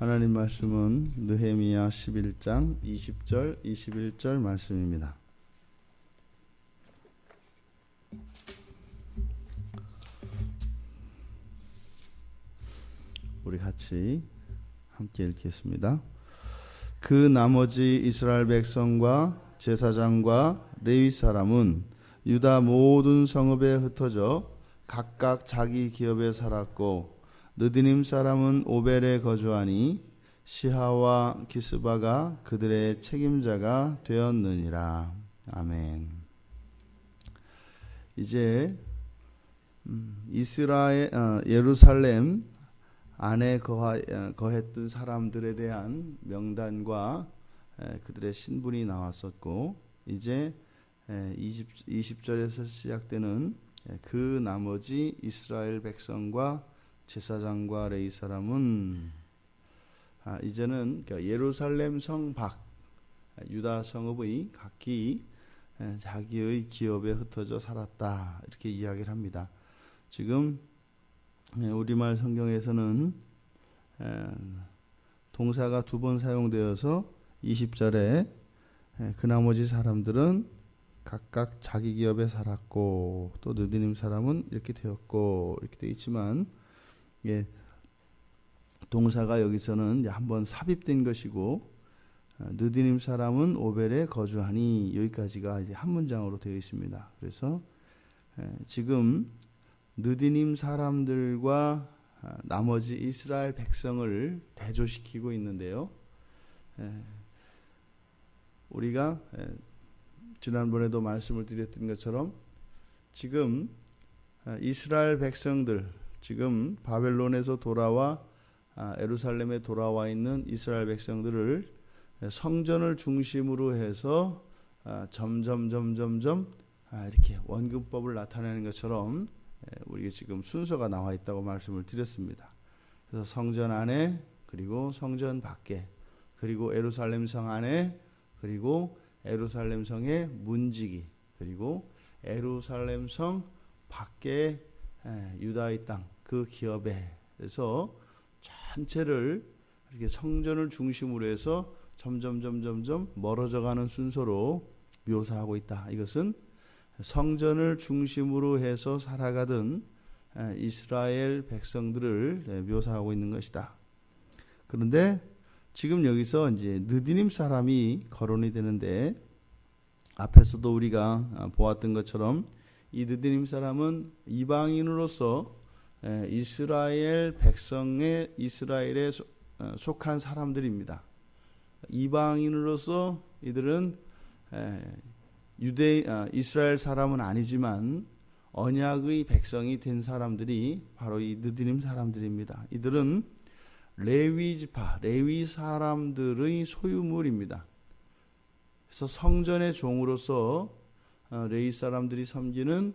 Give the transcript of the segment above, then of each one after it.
하나님 말씀은 느헤미야 11장 20절 21절 말씀입니다. 우리 같이 함께 읽겠습니다. 그 나머지 이스라엘 백성과 제사장과 레위 사람은 유다 모든 성읍에 흩어져 각각 자기 기업에 살았고 느디님 사람은 오벨에 거주하니 시하와 기스바가 그들의 책임자가 되었느니라. 아멘. 이제 예루살렘 안에 거했던 사람들에 대한 명단과 그들의 신분이 나왔었고, 이제 20절에서 시작되는 그 나머지 이스라엘 백성과 제사장과 레위 사람은 이제는 예루살렘 성 밖 유다 성읍의 각기 자기의 기업에 흩어져 살았다, 이렇게 이야기를 합니다. 지금 우리말 성경에서는 동사가 두 번 사용되어서 20절에 그 나머지 사람들은 각각 자기 기업에 살았고, 또 느디님 사람은 이렇게 되었고, 이렇게 되어 있지만, 동사가 여기서는 한번 삽입된 것이고, 느디님 사람은 오벨에 거주하니, 여기까지가 이제 한 문장으로 되어 있습니다. 그래서 지금 느디님 사람들과 나머지 이스라엘 백성을 대조시키고 있는데요. 우리가 지난번에도 말씀을 드렸던 것처럼 지금 이스라엘 백성들, 지금 바벨론에서 돌아와 예루살렘에 돌아와 있는 이스라엘 백성들을 성전을 중심으로 해서 점점 이렇게 원근법을 나타내는 것처럼 우리가 지금 순서가 나와 있다고 말씀을 드렸습니다. 그래서 성전 안에, 그리고 성전 밖에, 그리고 예루살렘 성 안에, 그리고 예루살렘 성의 문지기, 그리고 예루살렘 성 밖에 유다의 땅, 그 기업에, 그래서 전체를 이렇게 성전을 중심으로 해서 점점 멀어져가는 순서로 묘사하고 있다. 이것은 성전을 중심으로 해서 살아가던 이스라엘 백성들을 묘사하고 있는 것이다. 그런데 지금 여기서 이제 느디님 사람이 거론이 되는데, 앞에서도 우리가 보았던 것처럼 이 느디님 사람은 이방인으로서 이스라엘 백성의, 이스라엘에 속한 사람들입니다. 이방인으로서 이들은 이스라엘 사람은 아니지만 언약의 백성이 된 사람들이 바로 이 느디님 사람들입니다. 이들은 레위 지파, 레위 사람들의 소유물입니다. 그래서 성전의 종으로서 레위 사람들이 섬기는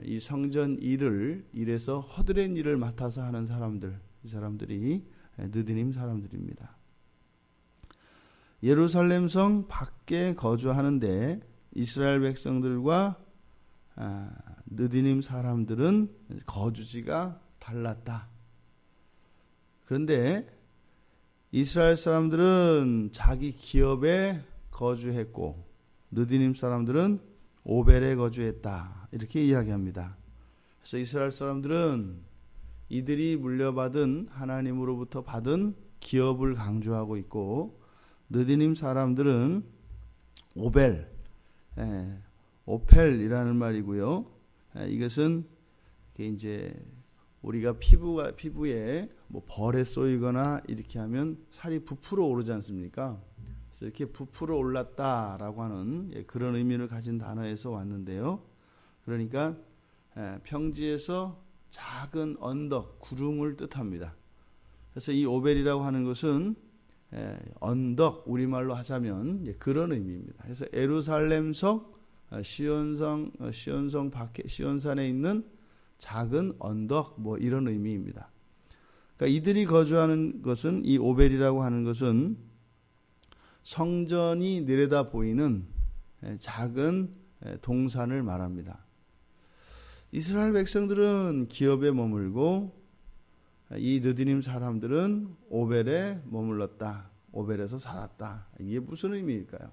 이 성전 일에서 허드렛 일을 맡아서 하는 사람들, 이 사람들이 느디님 사람들입니다. 예루살렘 성 밖에 거주하는데 이스라엘 백성들과 느디님 사람들은 거주지가 달랐다. 그런데 이스라엘 사람들은 자기 기업에 거주했고 느디님 사람들은 오벨에 거주했다, 이렇게 이야기합니다. 그래서 이스라엘 사람들은 이들이 물려받은, 하나님으로부터 받은 기업을 강조하고 있고, 느디님 사람들은 오펠이라는 말이고요. 이것은 이제 우리가 피부에 뭐 벌에 쏘이거나 이렇게 하면 살이 부풀어 오르지 않습니까? 그래서 이렇게 부풀어 올랐다라고 하는 그런 의미를 가진 단어에서 왔는데요. 그러니까 평지에서 작은 언덕, 구름을 뜻합니다. 그래서 이 오벨이라고 하는 것은 언덕, 우리말로 하자면 그런 의미입니다. 그래서 예루살렘 성 시온성 밖에, 시온산에 있는 작은 언덕, 뭐 이런 의미입니다. 그러니까 이들이 거주하는 것은, 이 오벨이라고 하는 것은 성전이 내려다 보이는 작은 동산을 말합니다. 이스라엘 백성들은 기업에 머물고 이 느디님 사람들은 오벨에 머물렀다. 오벨에서 살았다. 이게 무슨 의미일까요?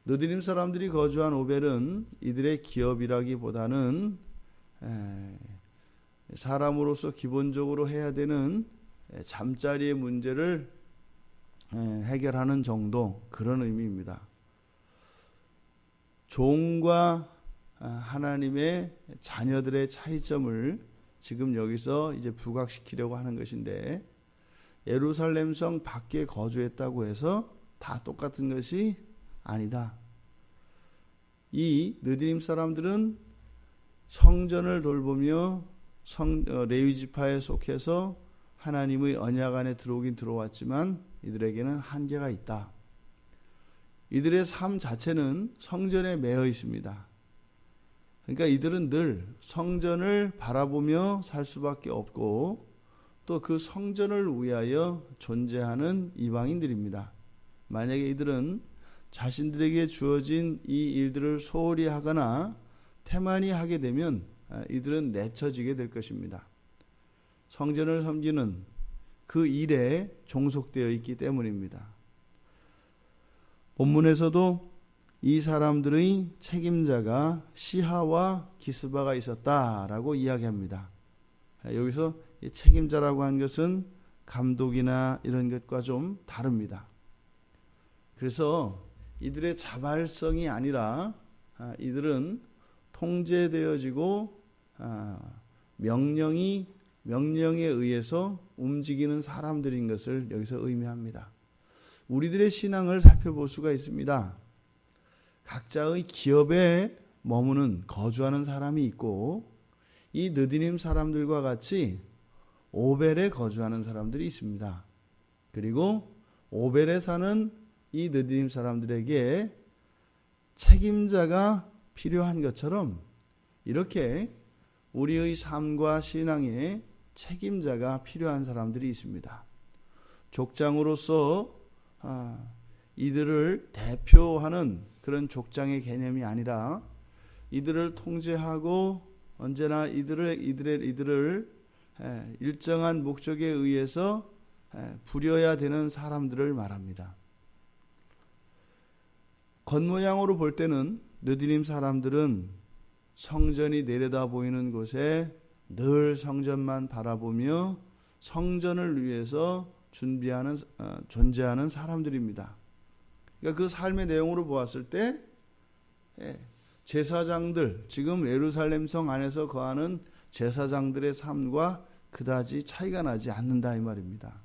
느디님 사람들이 거주한 오벨은 이들의 기업이라기보다는 사람으로서 기본적으로 해야 되는 잠자리의 문제를 해결하는 정도, 그런 의미입니다. 종과 하나님의 자녀들의 차이점을 지금 여기서 이제 부각시키려고 하는 것인데, 예루살렘 성 밖에 거주했다고 해서 다 똑같은 것이 아니다. 이 느디님 사람들은 성전을 돌보며 레위 지파에 속해서 하나님의 언약 안에 들어오긴 들어왔지만 이들에게는 한계가 있다. 이들의 삶 자체는 성전에 매여 있습니다. 그러니까 이들은 늘 성전을 바라보며 살 수밖에 없고 또 그 성전을 위하여 존재하는 이방인들입니다. 만약에 이들은 자신들에게 주어진 이 일들을 소홀히 하거나 태만히 하게 되면 이들은 내쳐지게 될 것입니다. 성전을 섬기는 그 일에 종속되어 있기 때문입니다. 본문에서도 이 사람들의 책임자가 시하와 기스바가 있었다라고 이야기합니다. 여기서 책임자라고 한 것은 감독이나 이런 것과 좀 다릅니다. 그래서 이들의 자발성이 아니라 이들은 통제되어지고 명령에 의해서 움직이는 사람들인 것을 여기서 의미합니다. 우리들의 신앙을 살펴볼 수가 있습니다. 각자의 기업에 머무는 거주하는 사람이 있고 이 느디님 사람들과 같이 오벨에 거주하는 사람들이 있습니다. 그리고 오벨에 사는 이 느디님 사람들에게 책임자가 필요한 것처럼 이렇게 우리의 삶과 신앙에 책임자가 필요한 사람들이 있습니다. 족장으로서 이들을 대표하는 그런 족장의 개념이 아니라 이들을 통제하고 언제나 이들을 일정한 목적에 의해서 부려야 되는 사람들을 말합니다. 겉모양으로 볼 때는 느디님 사람들은 성전이 내려다 보이는 곳에 늘 성전만 바라보며 성전을 위해서 존재하는 사람들입니다. 그러니까 그 삶의 내용으로 보았을 때 제사장들, 지금 예루살렘 성 안에서 거하는 제사장들의 삶과 그다지 차이가 나지 않는다 이 말입니다.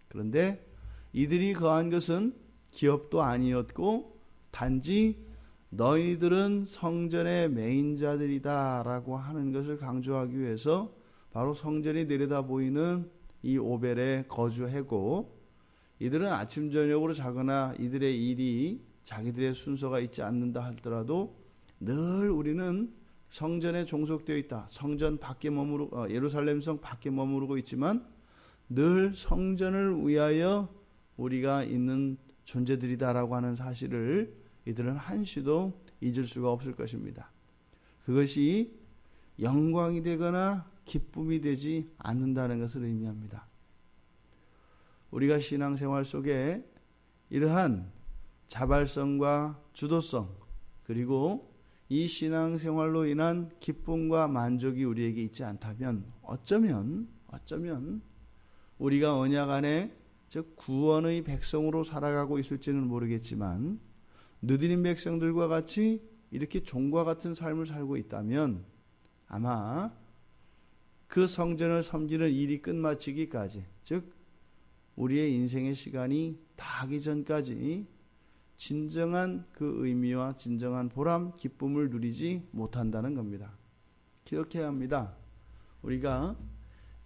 그런데 이들이 거한 것은 기업도 아니었고 단지 너희들은 성전의 메인자들이다라고 하는 것을 강조하기 위해서 바로 성전이 내려다 보이는 이 오벨에 거주하고 이들은 아침 저녁으로 자거나 이들의 일이 자기들의 순서가 있지 않는다 하더라도 늘 우리는 성전에 종속되어 있다. 성전 밖에 예루살렘 성 밖에 머무르고 있지만 늘 성전을 위하여 우리가 있는 존재들이다라고 하는 사실을 이들은 한시도 잊을 수가 없을 것입니다. 그것이 영광이 되거나 기쁨이 되지 않는다는 것을 의미합니다. 우리가 신앙생활 속에 이러한 자발성과 주도성 그리고 이 신앙생활로 인한 기쁨과 만족이 우리에게 있지 않다면 어쩌면 우리가 언약 안에 즉 구원의 백성으로 살아가고 있을지는 모르겠지만 느디님 백성들과 같이 이렇게 종과 같은 삶을 살고 있다면 아마 그 성전을 섬기는 일이 끝마치기까지 즉 우리의 인생의 시간이 다하기 전까지 진정한 그 의미와 진정한 보람, 기쁨을 누리지 못한다는 겁니다. 기억해야 합니다. 우리가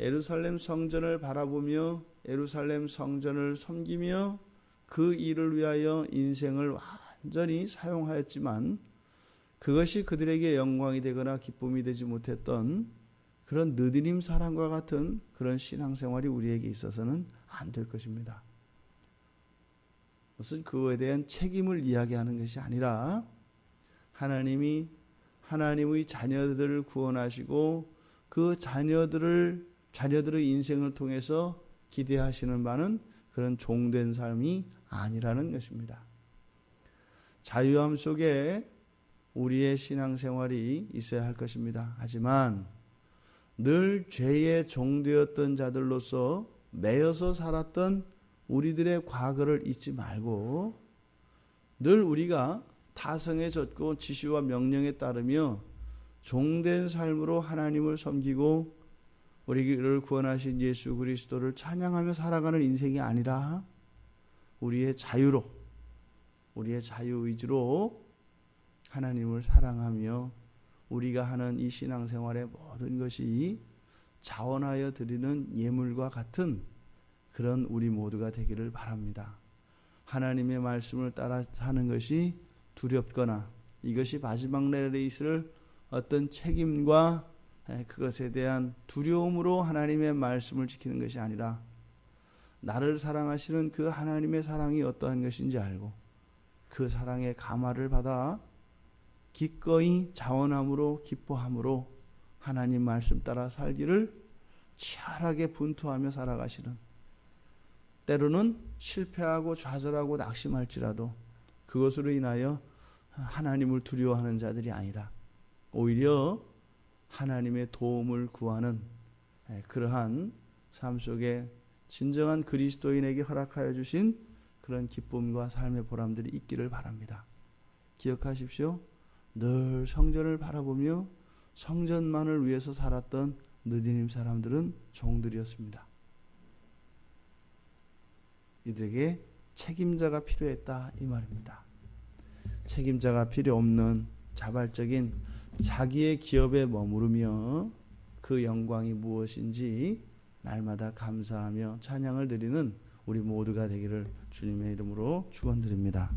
예루살렘 성전을 바라보며 예루살렘 성전을 섬기며 그 일을 위하여 인생을 완전히 사용하였지만 그것이 그들에게 영광이 되거나 기쁨이 되지 못했던 그런 느디님 사람과 같은 그런 신앙생활이 우리에게 있어서는 안 될 것입니다. 그것은 그거에 대한 책임을 이야기하는 것이 아니라 하나님이 하나님의 자녀들을 구원하시고 그 자녀들을 자녀들의 인생을 통해서 기대하시는 바는 그런 종된 삶이 아니라는 것입니다. 자유함 속에 우리의 신앙생활이 있어야 할 것입니다. 하지만 늘 죄의 종되었던 자들로서 매여서 살았던 우리들의 과거를 잊지 말고 늘 우리가 타성에 젖고 지시와 명령에 따르며 종된 삶으로 하나님을 섬기고 우리를 구원하신 예수 그리스도를 찬양하며 살아가는 인생이 아니라 우리의 자유로, 우리의 자유의지로 하나님을 사랑하며 우리가 하는 이 신앙생활의 모든 것이 자원하여 드리는 예물과 같은 그런 우리 모두가 되기를 바랍니다. 하나님의 말씀을 따라 사는 것이 두렵거나 이것이 마지막 날에 있을 어떤 책임과 그것에 대한 두려움으로 하나님의 말씀을 지키는 것이 아니라 나를 사랑하시는 그 하나님의 사랑이 어떠한 것인지 알고 그 사랑의 감화를 받아 기꺼이 자원함으로 기뻐함으로 하나님 말씀 따라 살기를 치열하게 분투하며 살아가시는, 때로는 실패하고 좌절하고 낙심할지라도 그것으로 인하여 하나님을 두려워하는 자들이 아니라 오히려 하나님의 도움을 구하는 그러한 삶 속에 진정한 그리스도인에게 허락하여 주신 그런 기쁨과 삶의 보람들이 있기를 바랍니다. 기억하십시오. 늘 성전을 바라보며 성전만을 위해서 살았던 느디님 사람들은 종들이었습니다. 이들에게 책임자가 필요했다 이 말입니다. 책임자가 필요 없는 자발적인 자기의 기업에 머무르며 그 영광이 무엇인지 날마다 감사하며 찬양을 드리는 우리 모두가 되기를 주님의 이름으로 축원드립니다.